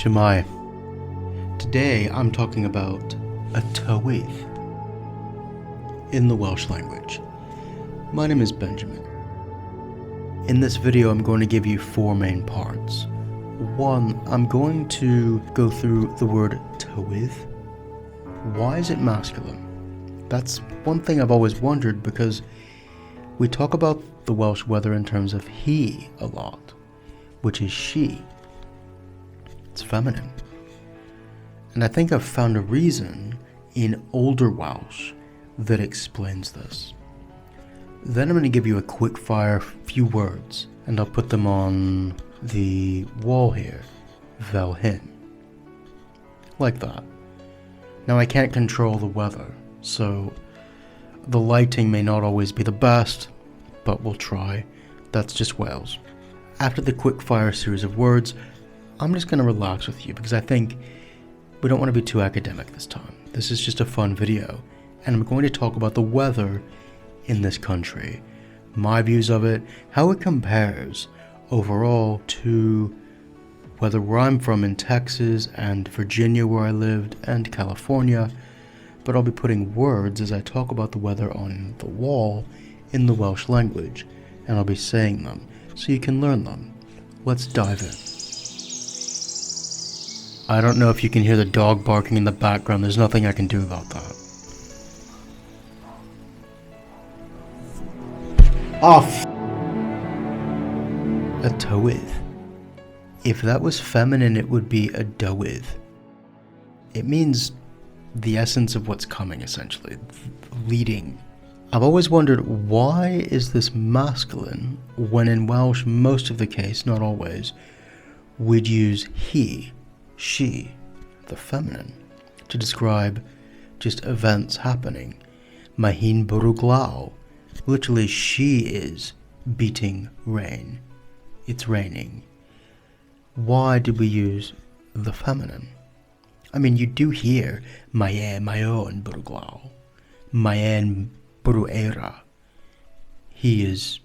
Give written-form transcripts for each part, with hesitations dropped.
Shemai. Today I'm talking about a tywydd in the Welsh language. My name is Benjamin. In this video I'm going to give you four main parts. One, I'm going to go through the word tywydd. Why is it masculine? That's one thing I've always wondered, because we talk about the Welsh weather in terms of he a lot, which is she. It's feminine. And I think I've found a reason in older Welsh that explains this. Then I'm going to give you a quick fire few words, and I'll put them on the wall here, fel hyn. Like that. Now I can't control the weather, so the lighting may not always be the best, but we'll try. That's just Wales. After the quick fire series of words, I'm just going to relax with you, because I think we don't want to be too academic this time. This is just a fun video, and I'm going to talk about the weather in this country, my views of it, how it compares overall to weather where I'm from in Texas and Virginia where I lived and California, but I'll be putting words as I talk about the weather on the wall in the Welsh language, and I'll be saying them so you can learn them. Let's dive in. I don't know if you can hear the dog barking in the background. There's nothing I can do about that. Off! A tywydd. If that was feminine, it would be a dywydd. It means the essence of what's coming, essentially. Leading. I've always wondered, why is this masculine when in Welsh, most of the case, not always, we'd use he, she, the feminine, to describe just events happening. Mae hi'n bwrw glaw. Literally, she is beating rain. It's raining. Why did we use the feminine? I mean, you do hear mae o'n bwrw glaw. Mae e'n bwrw eira. He is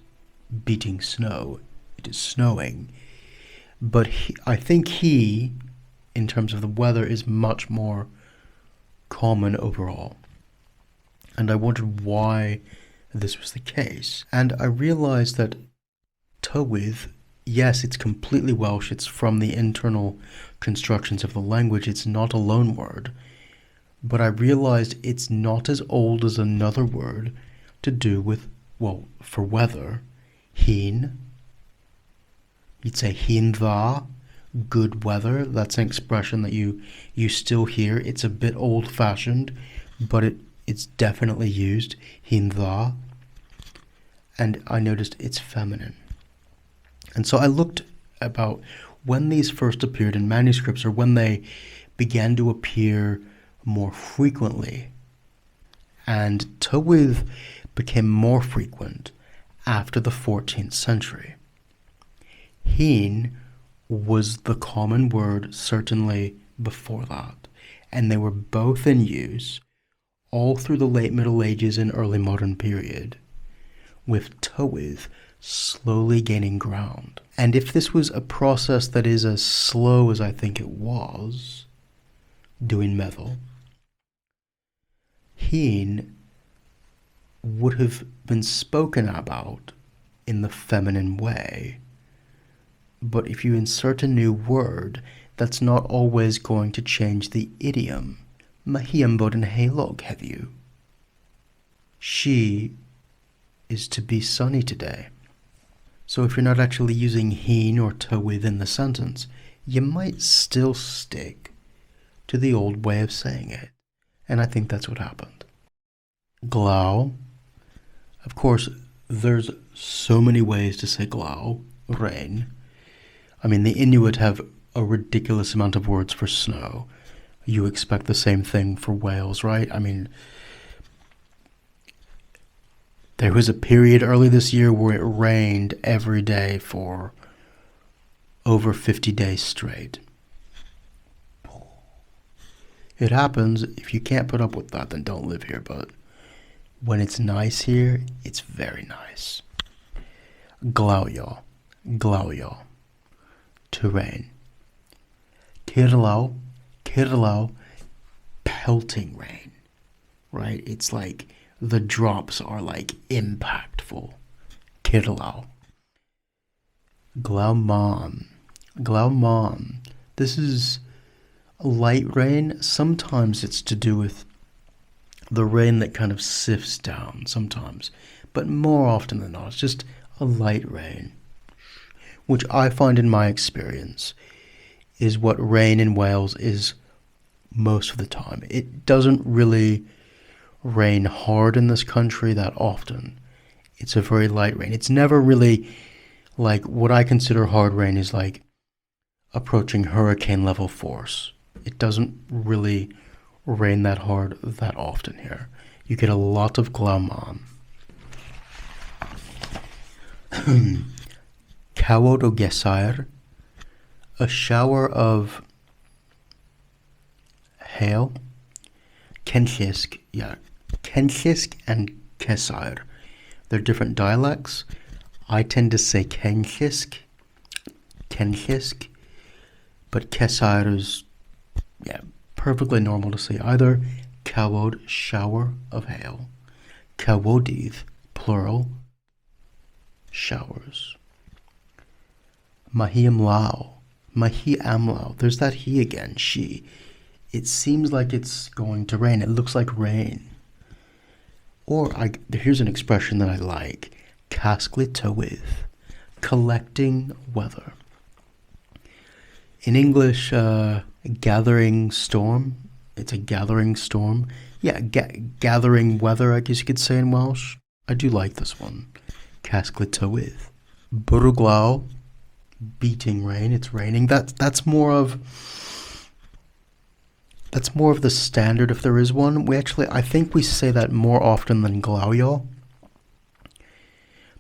beating snow. It is snowing. But I think he, in terms of the weather, is much more common overall. And I wondered why this was the case. And I realized that tywydd, yes, it's completely Welsh. It's from the internal constructions of the language. It's not a loan word. But I realized it's not as old as another word to do with, well, for weather. Hyn. You'd say hyn dda. Good weather. That's an expression that you still hear. It's a bit old-fashioned, but it's definitely used. Hyn dda. And I noticed it's feminine. And so I looked about when these first appeared in manuscripts, or when they began to appear more frequently. And tywydd became more frequent after the 14th century. Hyn was the common word certainly before that, and they were both in use all through the late Middle Ages and early modern period, with tywydd slowly gaining ground. And if this was a process that is as slow as I think it was, dwi'n meddwl, hyn would have been spoken about in the feminine way. But if you insert a new word, that's not always going to change the idiom. Mae hi yn bod yn heulog heddiw. She is to be sunny today. So if you're not actually using hyn or tywydd in the sentence, you might still stick to the old way of saying it. And I think that's what happened. Glaw. Of course, there's so many ways to say glaw, rain. I mean, the Inuit have a ridiculous amount of words for snow. You expect the same thing for Wales, right? I mean, there was a period early this year where it rained every day for over 50 days straight. It happens. If you can't put up with that, then don't live here. But when it's nice here, it's very nice. Glawio. To rain. Kirlau, Kirlau, pelting rain, right? It's like the drops are like impactful. Kirlau. Glauman, Glauman. This is light rain. Sometimes it's to do with the rain that kind of sifts down sometimes, but more often than not, it's just a light rain, which I find in my experience is what rain in Wales is most of the time. It doesn't really rain hard in this country that often. It's a very light rain. It's never really like what I consider hard rain is like approaching hurricane level force. It doesn't really rain that hard that often here. You get a lot of glauman. Cawod o gesair, a shower of hail. Cenllisg, yeah, Cenllisg and Cesair. They're different dialects. I tend to say Cenllisg, but Cesair is, yeah, perfectly normal to say either. Cawod, shower of hail. Cawodydd, plural, showers. Mahi amlaw, Mahi amlaw. There's that he again, she. It seems like it's going to rain. It looks like rain. Or here's an expression that I like. Casglu tywydd, collecting weather. In English, gathering storm. It's a gathering storm. Yeah, gathering weather, I guess you could say in Welsh. I do like this one. Casglu tywydd. Bwrw glaw, beating rain. It's raining. That's more of the standard if there is one. I think we say that more often than glawio.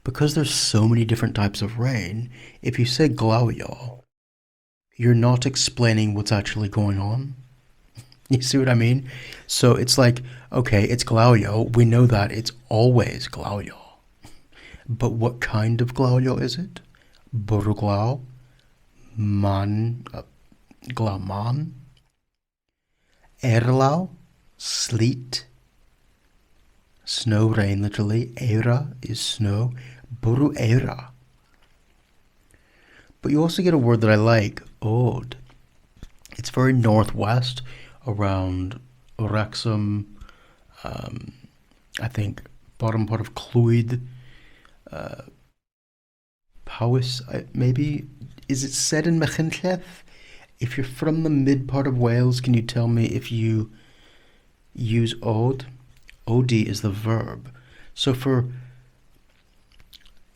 Because there's so many different types of rain, if you say glawio, you're not explaining what's actually going on. You see what I mean? So it's like, okay, it's glawio. We know that it's always glawio. But what kind of glawio is it? Bwrw glaw, glawman. Erlaw, sleet. Snow, rain, literally. Eira is snow. Bwrw eira. But you also get a word that I like, od. It's very northwest, around Wrexham, I think bottom part of Clwyd, Powys, maybe. Is it said in Machynlleth? If you're from the mid part of Wales, can you tell me if you use od? Od is the verb. So for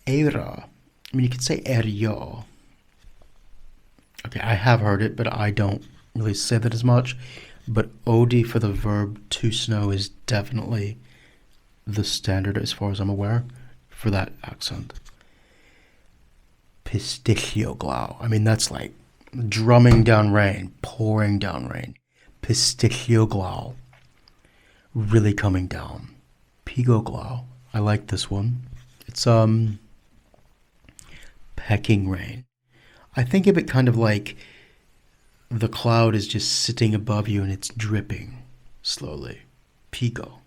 eira, I mean, you could say erio. Okay, I have heard it, but I don't really say that as much. But od for the verb to snow is definitely the standard as far as I'm aware for that accent. Pistilio glaw. I mean, that's like drumming down rain, pouring down rain. Pistilio glaw. Really coming down. Pigo glaw. I like this one. It's pecking rain. I think of it kind of like the cloud is just sitting above you and it's dripping slowly. Pigo.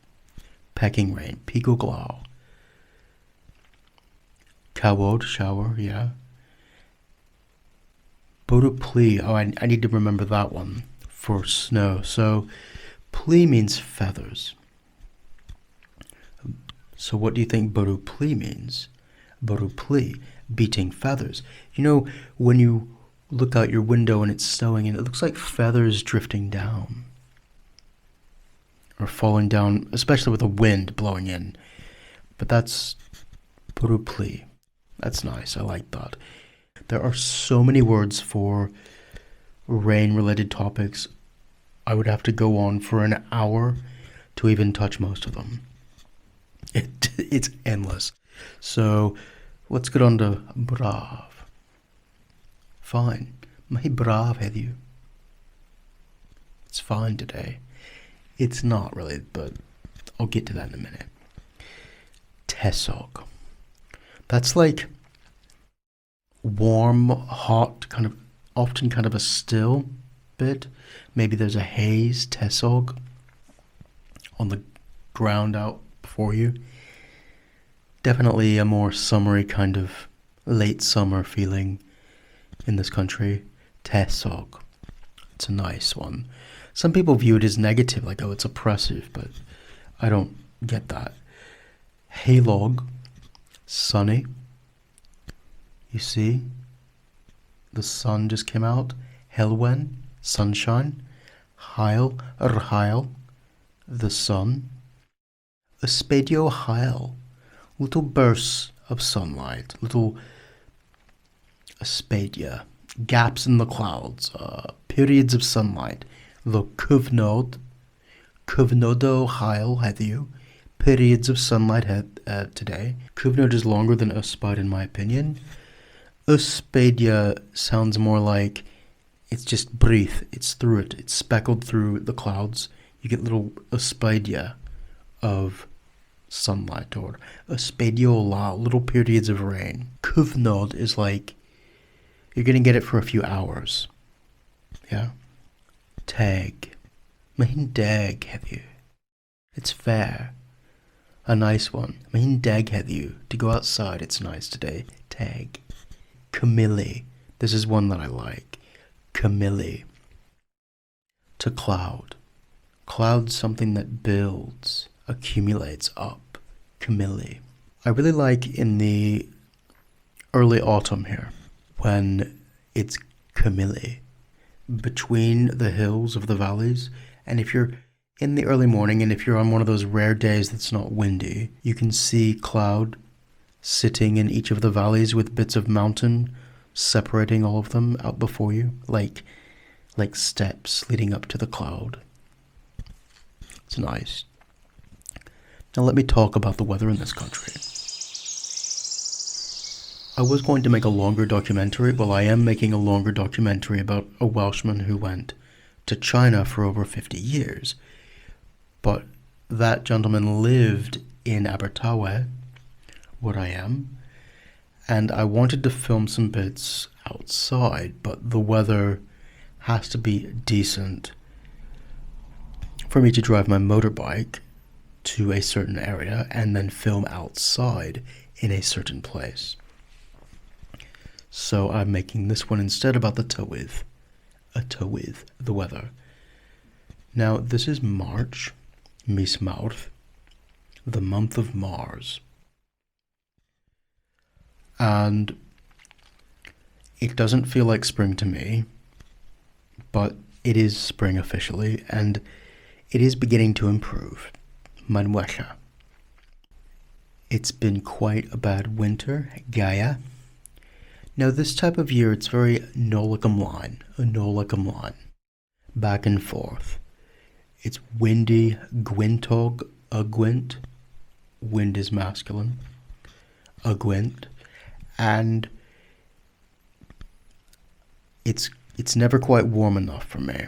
Pecking rain. Pigo glaw. Cawod, shower, yeah. Bwrw plu. Oh, I need to remember that one for snow. So, plu means feathers. So what do you think bwrw plu means? Bwrw plu, beating feathers. You know, when you look out your window and it's snowing and it looks like feathers drifting down. Or falling down, especially with the wind blowing in. But that's bwrw plu. That's nice, I like that. There are so many words for rain-related topics. I would have to go on for an hour to even touch most of them. It's endless. So let's get on to braf. Fine. Mae braf heddiw. It's fine today. It's not really, but I'll get to that in a minute. Tesog. That's like warm, hot, often kind of a still. bit. Maybe there's a haze, tesog, on the ground out before you. Definitely a more summery kind of late summer feeling in this country. Tesog. It's a nice one. Some people view it as negative, like, oh, it's oppressive, but I don't get that. Haylog, sunny. You see? The sun just came out. Helwen, sunshine. Hael, Hael, the sun. Ysbeidio hael, little bursts of sunlight, little ysbeidia, gaps in the clouds, periods of sunlight. The cyfnod, cyfnodo hael heddiw, periods of sunlight today. Cyfnod is longer than ysbaid in my opinion. Ysbeidia sounds more like it's just brief, it's through it, it's speckled through the clouds. You get little ysbeidia of sunlight, or ysbeidio little periods of rain. Cyfnod is like you're gonna get it for a few hours. Yeah? Teg. Mae hi'n deg heddiw. It's fair. A nice one. Mae hi'n deg heddiw. To go outside, it's nice today. Teg. Camille. This is one that I like. Camille. To cloud. Cloud's something that builds, accumulates up. Camille. I really like in the early autumn here, when it's Camille, between the hills of the valleys. And if you're in the early morning, and if you're on one of those rare days that's not windy, you can see cloud sitting in each of the valleys with bits of mountain separating all of them out before you, like steps leading up to the cloud. It's nice. Now let me talk about the weather in this country. I was going to make a longer documentary. Well, I am making a longer documentary about a Welshman who went to China for over 50 years. But that gentleman lived in Abertawe, where I am, and I wanted to film some bits outside, but the weather has to be decent for me to drive my motorbike to a certain area and then film outside in a certain place. So I'm making this one instead about the Tywydd, the weather. Now this is March, mis Mawrth, the month of Mars. And it doesn't feel like spring to me, but it is spring officially, and it is beginning to improve. Ma'n wella. It's been quite a bad winter, Gaia. Now this type of year, it's very nola ymlaen, back and forth. It's windy, gwintog, gwint. Wind is masculine. Gwint. And it's never quite warm enough for me.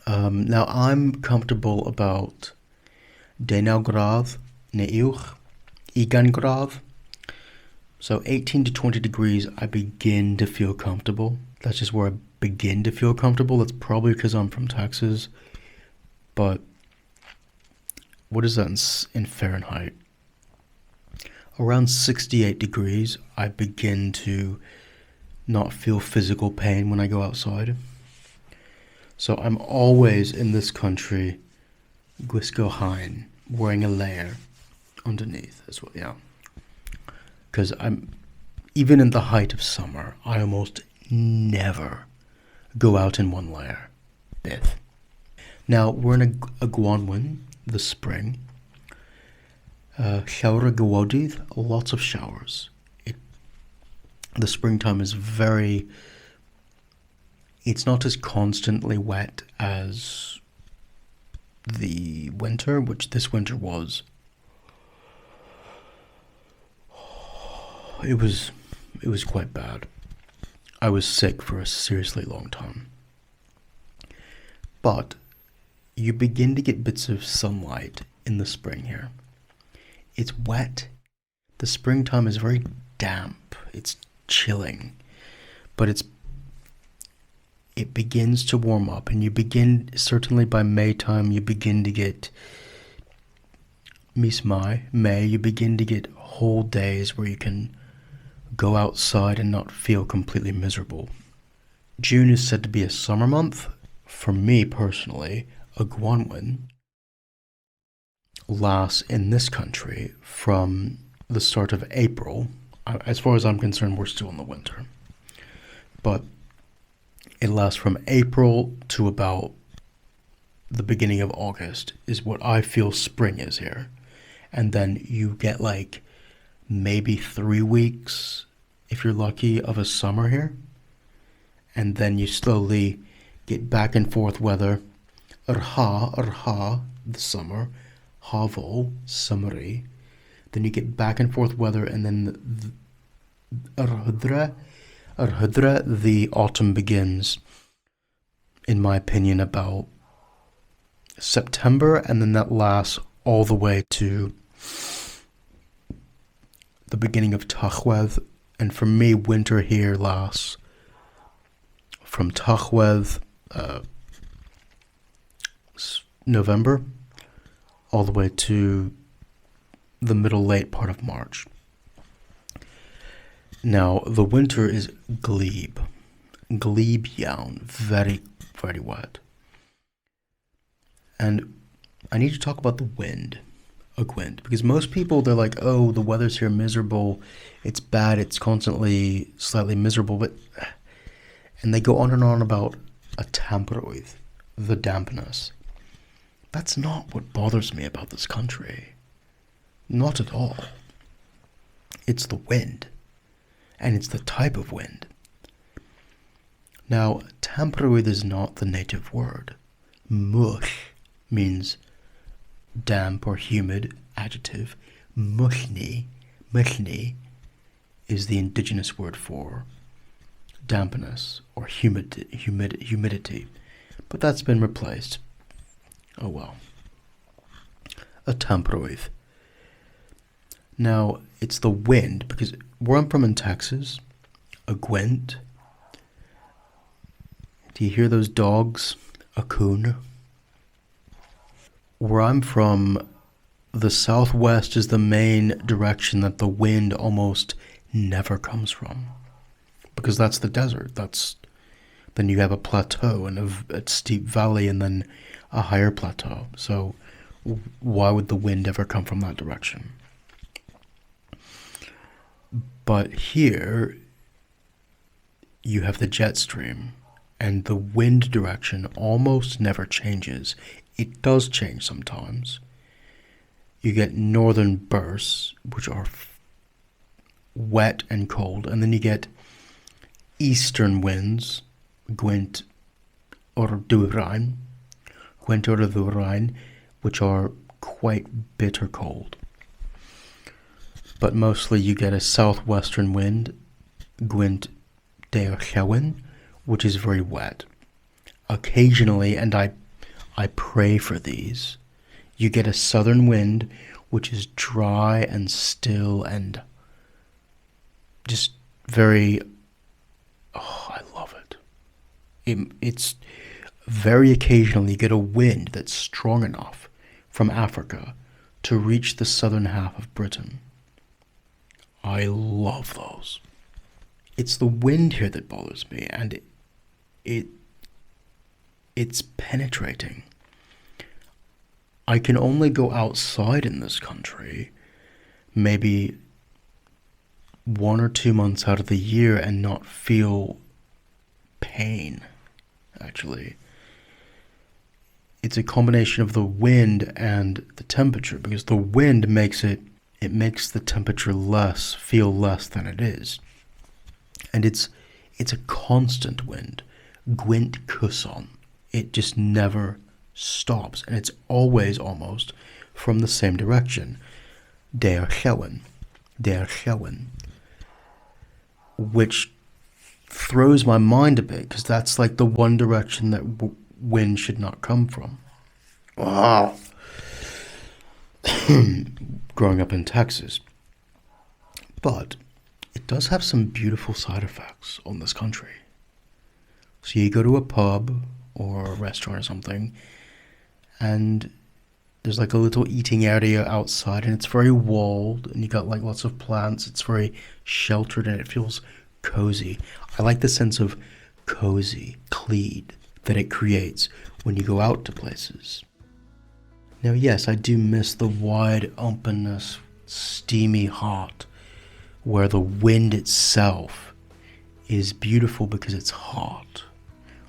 Now I'm comfortable about 19 gradd neu uwch, 20 gradd. So 18 to 20 degrees, I begin to feel comfortable. That's just where I begin to feel comfortable. That's probably because I'm from Texas. But what is that in Fahrenheit? Around 68 degrees, I begin to not feel physical pain when I go outside. So I'm always in this country, gwisgo haen, wearing a layer underneath as well, yeah. Because even in the height of summer, I almost never go out in one layer. Beth. Now, we're in a Gwanwyn, the spring. Llawer gywodydd, lots of showers. The springtime is it's not as constantly wet as the winter, which this winter was. It was quite bad. I was sick for a seriously long time. But you begin to get bits of sunlight in the spring here. It's wet. The springtime is very damp. It's chilling. But it begins to warm up, and you begin, certainly by May time, you begin to get May, you begin to get whole days where you can go outside and not feel completely miserable. June is said to be a summer month. For me personally, a Gwanwyn lasts in this country from the start of April. As far as I'm concerned, we're still in the winter. But it lasts from April to about the beginning of August is what I feel spring is here. And then you get like maybe 3 weeks, if you're lucky, of a summer here. And then you slowly get back and forth weather. Urha, the summer. Havel, summery. Then you get back and forth weather, and then Urhudra, the autumn begins, in my opinion, about September, and then that lasts all the way to the beginning of Tachwedd. And for me, winter here lasts from Tachwedd, November, all the way to the late part of March. Now, the winter is glebe iawn, very, very wet. And I need to talk about the wind, a gwynt, because most people, they're like, oh, the weather's here miserable, it's bad, it's constantly slightly miserable, and they go on and on about a tamperwydd, the dampness. That's not what bothers me about this country. Not at all. It's the wind. And it's the type of wind. Now, tamperwydd is not the native word. Mull means damp or humid, adjective. Mullni is the indigenous word for dampness or humidity. But that's been replaced. Oh well. A tamperwydd. Now, it's the wind, because where I'm from in Texas, a gwynt. Do you hear those dogs? A coon. Where I'm from, the southwest is the main direction that the wind almost never comes from. Because that's the desert. Then you have a plateau and a steep valley and then a higher plateau. So why would the wind ever come from that direction? But here, you have the jet stream, and the wind direction almost never changes. It does change sometimes. You get northern bursts, which are wet and cold, and then you get eastern winds, gwynt or dwyrain, which are quite bitter cold. But mostly you get a southwestern wind, gwynt deorllewin, which is very wet. Occasionally, and I pray for these, you get a southern wind, which is dry and still and just very, I love it. It's very occasionally you get a wind that's strong enough from Africa to reach the southern half of Britain. I love those. It's the wind here that bothers me, and it's penetrating. I can only go outside in this country maybe 1 or 2 months out of the year and not feel pain, actually. It's a combination of the wind and the temperature, because the wind makes the temperature feel less than it is. And it's a constant wind. Gwynt cyson. It just never stops, and it's always almost from the same direction. Deorllewin, which throws my mind a bit, because that's like the one direction that wind should not come from. Wow. Growing up in Texas. But it does have some beautiful side effects on this country. So you go to a pub or a restaurant or something, and there's like a little eating area outside, and it's very walled, and you got like lots of plants. It's very sheltered, and it feels cozy. I like the sense of cozy, clean that it creates when you go out to places. Now, yes, I do miss the wide openness, steamy heart, where the wind itself is beautiful because it's hot.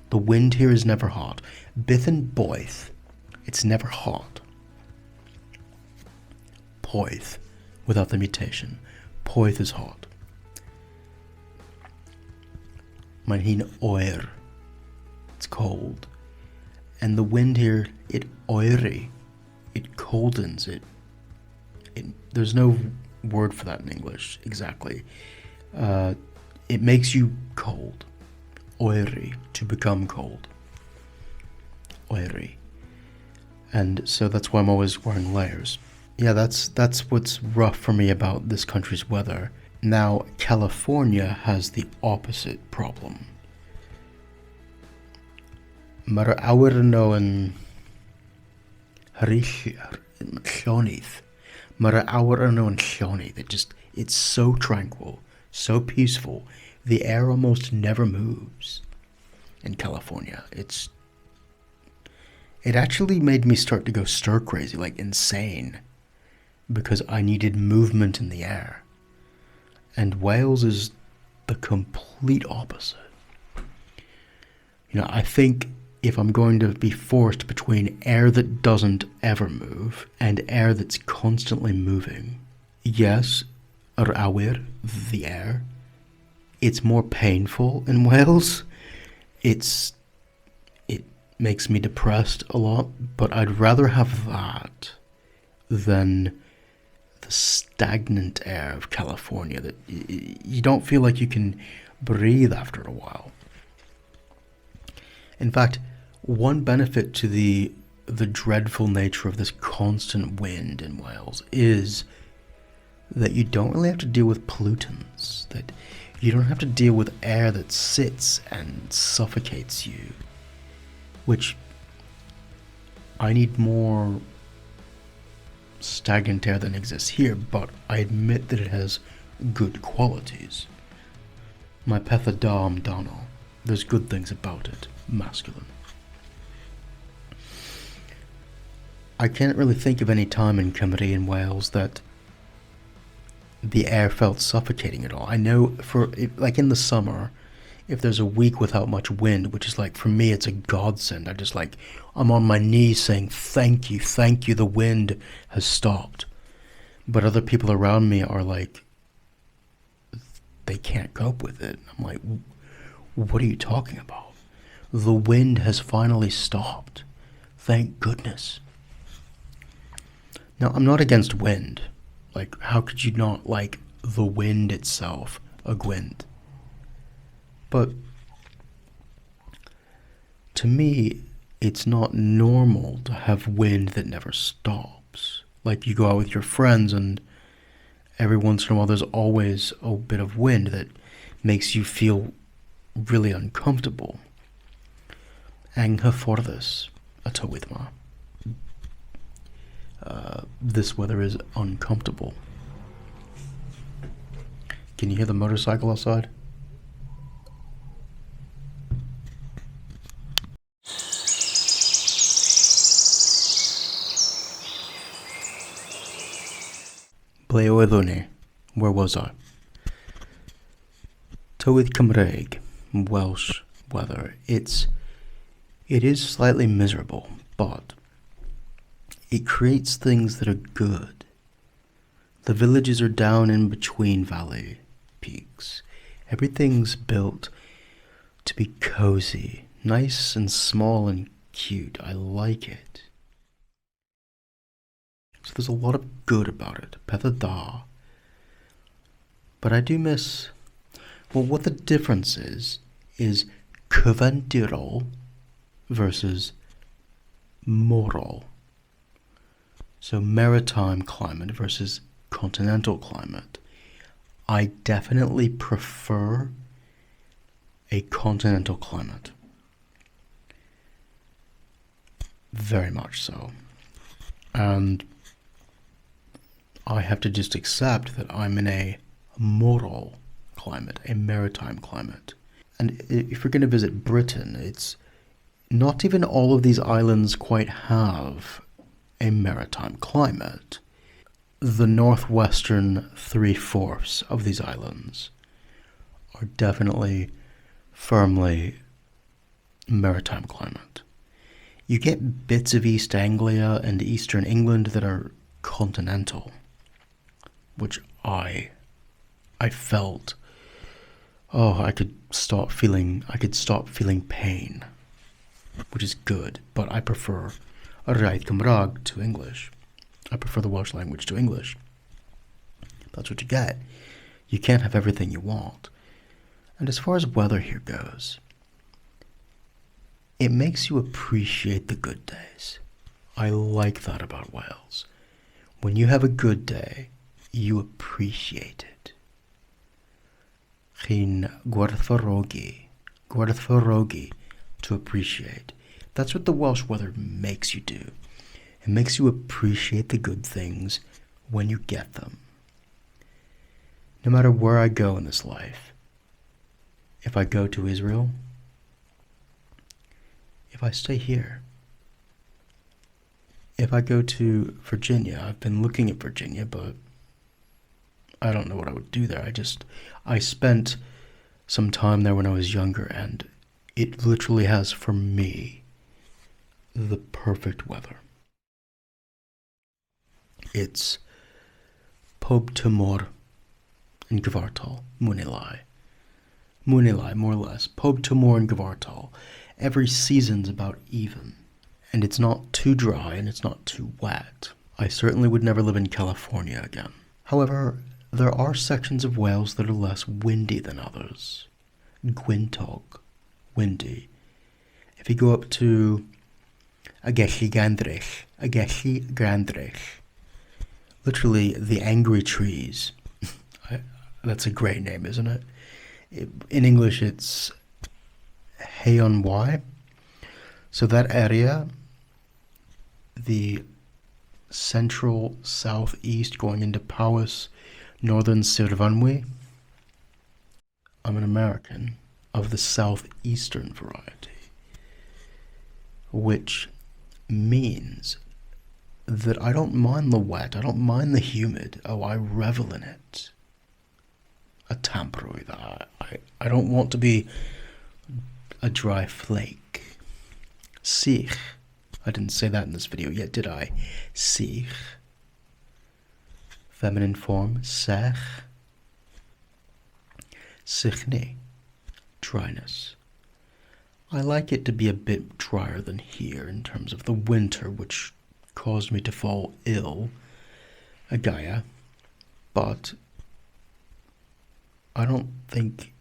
The wind here is never hot. Bith and Boith, it's never hot. Poith, without the mutation. Poith is hot. Mae'n hi'n oer. It's cold. And the wind here, it oeri. It coldens it. There's no word for that in English exactly. It makes you cold. Oeri, to become cold. Oeri. And so that's why I'm always wearing layers. Yeah, that's what's rough for me about this country's weather. Now, California has the opposite problem. Mae'r awyr yno yn llonydd. Mae'r awyr yno yn llonydd. It's so tranquil, so peaceful. The air almost never moves in California. It actually made me start to go stir crazy, like insane, because I needed movement in the air. And Wales is the complete opposite. I think if I'm going to be forced between air that doesn't ever move and air that's constantly moving, yes, yr awyr, the air, it's more painful in Wales. It makes me depressed a lot, but I'd rather have that than the stagnant air of California that you don't feel like you can breathe after a while. In fact, one benefit to the dreadful nature of this constant wind in Wales is that you don't really have to deal with pollutants, that you don't have to deal with air that sits and suffocates you, which I need more stagnant air than exists here, but I admit that it has good qualities. My petha da amdano, there's good things about it, masculine. I can't really think of any time in Cymru and Wales that the air felt suffocating at all. I know like in the summer, if there's a week without much wind, which is like, for me, it's a godsend. I'm on my knees saying, thank you, the wind has stopped. But other people around me are like, they can't cope with it. I'm like, what are you talking about? The wind has finally stopped. Thank goodness. Now, I'm not against wind. Like, how could you not like the wind itself, a gwynt? But to me, it's not normal to have wind that never stops. Like, you go out with your friends and every once in a while there's always a bit of wind that makes you feel really uncomfortable. Anghyfforddus y tywydd yma. This weather is uncomfortable. Can you hear the motorcycle outside? Ble oeddwn ni? Where was I? Tywydd Cymraeg, Welsh weather. It is slightly miserable, but it creates things that are good. The villages are down in between valley peaks. Everything's built to be cozy, nice and small and cute. I like it. So there's a lot of good about it. Petha da. But I do miss... Well, what the difference is cyfandirol versus moral. So maritime climate versus continental climate. I definitely prefer a continental climate. very much so. And I have to just accept that I'm in a moral climate, a maritime climate. And if you're going to visit Britain, it's not even all of these islands quite have a maritime climate. The northwestern 3/4 of these islands are definitely firmly maritime climate. You get bits of East Anglia and Eastern England that are continental, which I felt, I could stop feeling pain, which is good, but I prefer Rhaid Cymraeg to English. I prefer the Welsh language to English. That's what you get. You can't have everything you want. And as far as weather here goes, it makes you appreciate the good days. I like that about Wales. When you have a good day, you appreciate it. Chi'n gwerthfawrogi, to appreciate. That's what the Welsh weather makes you do. It makes you appreciate the good things when you get them. No matter where I go in this life, if I go to Israel, if I stay here, if I go to Virginia, I've been looking at Virginia, but I don't know what I would do there. I spent some time there when I was younger, and it literally has, for me, the perfect weather. It's pob tymor yn gyfartal, Munilai, more or less. Pob tymor yn gyfartal. Every season's about even. And it's not too dry and it's not too wet. I certainly would never live in California again. However, there are sections of Wales that are less windy than others. Gwyntog, windy. If you go up to Agelli Gandrich, literally the angry trees. That's a great name, isn't it? In English, it's Heion Y. So that area, the central southeast going into Powys, northern Sirfanwy. I'm an American of the southeastern variety, which means that I don't mind the wet, I don't mind the humid. Oh, I revel in it. A tamprwy that I don't want to be a dry flake. Sych. I didn't say that in this video yet, did I? Sych. Feminine form, sech. Sichni. Dryness. I like it to be a bit drier than here in terms of the winter, which caused me to fall ill, a Gaia, but I don't think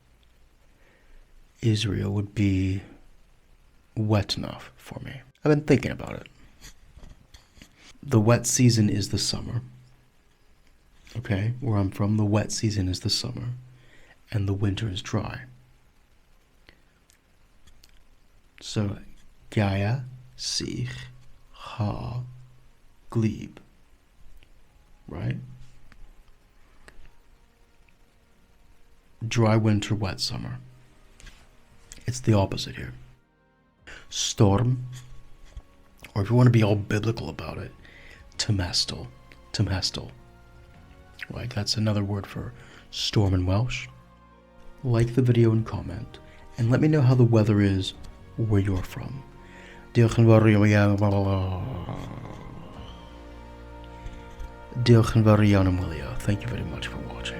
Israel would be wet enough for me. I've been thinking about it. The wet season is the summer. Okay, where I'm from, the wet season is the summer, and the winter is dry. So, Gaia, Sich, Ha, Glebe, right? Dry winter, wet summer. It's the opposite here. Storm, or if you want to be all biblical about it, temestal. Right, that's another word for storm in Welsh. Like the video and comment, and let me know how the weather is where you're from. Diolch yn fawr iawn am wylio. Thank you very much for watching.